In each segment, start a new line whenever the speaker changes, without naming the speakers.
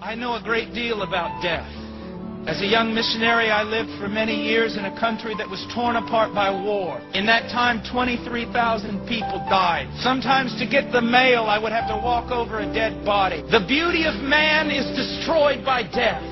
I know a great deal about death. As a young missionary, I lived for many years in a country that was torn apart by war. In that time, 23,000 people died. Sometimes to get the mail, I would have to walk over a dead body. The beauty of man is destroyed by death.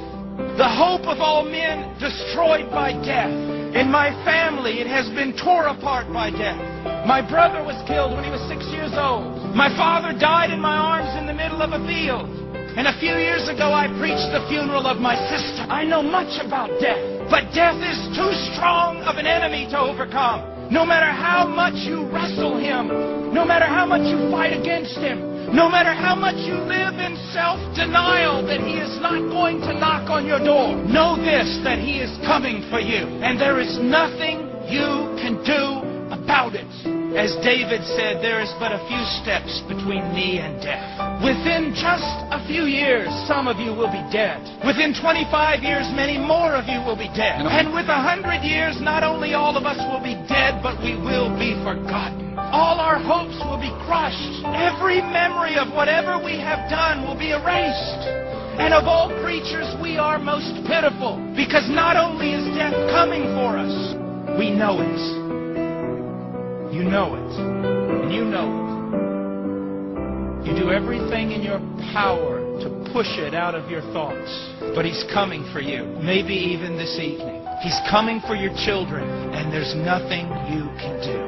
The hope of all men destroyed by death. In my family, it has been torn apart by death. My brother was killed when he was 6 years old. My father died in my arms in the middle of a field. And a few years ago, I preached the funeral of my sister. I know much about death, but death is too strong of an enemy to overcome. No matter how much you wrestle him, no matter how much you fight against him, no matter how much you live in self-denial that he is not going to knock on your door, know this, that he is coming for you. And there is nothing you can do about it. As David said, there is but a few steps between me and death. Within just a few years, some of you will be dead. Within 25 years, many more of you will be dead. And with 100 years, not only all of us will be dead, but we will be forgotten. All our hopes will be crushed. Every memory of whatever we have done will be erased. And of all creatures, we are most pitiful, because not only is death coming for us, we know it. You know it, and you know it. You do everything in your power to push it out of your thoughts. But he's coming for you, maybe even this evening. He's coming for your children, and there's nothing you can do.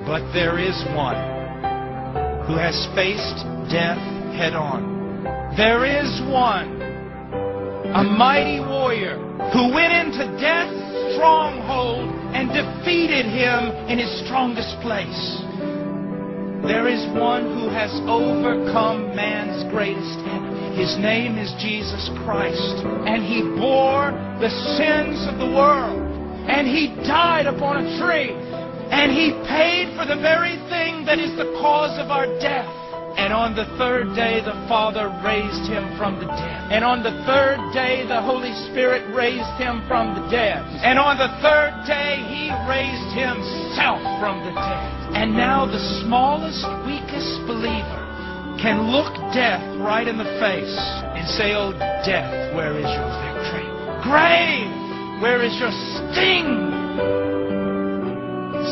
But there is one who has faced death head on. There is one, a mighty warrior, who went into death's stronghold and defeated him in his strongest place. There is one who has overcome man's greatest enemy. His name is Jesus Christ, and he bore the sins of the world, and he died upon a tree, and he paid for the very thing that is the cause of our death. And on the third day, the Father raised him from the dead. And on the third day, the Holy Spirit raised him from the dead. And on the third day, he raised himself from the dead. And now the smallest, weakest believer can look death right in the face and say, "Oh, death, where is your victory? Grave, where is your sting?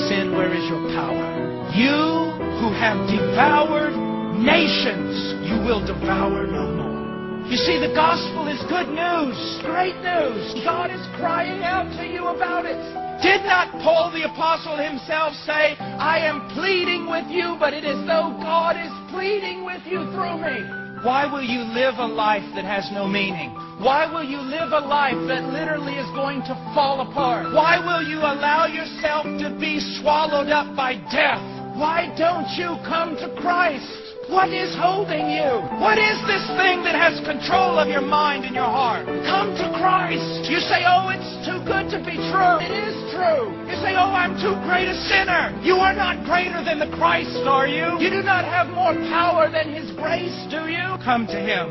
Sin, where is your power? You who have devoured nations, you will devour no more." You see, the gospel is good news, great news. God is crying out to you about it. Did not Paul the apostle himself say, "I am pleading with you, but it is though God is pleading with you through me"? Why will you live a life that has no meaning? Why will you live a life that literally is going to fall apart? Why will you allow yourself to be swallowed up by death? Why don't you come to Christ? What is holding you? What is this thing that has control of your mind and your heart? Come to Christ. You say, "Oh, it's too good to be true." It is true. You say, "Oh, I'm too great a sinner." You are not greater than the Christ, are you? You do not have more power than his grace, do you? Come to him.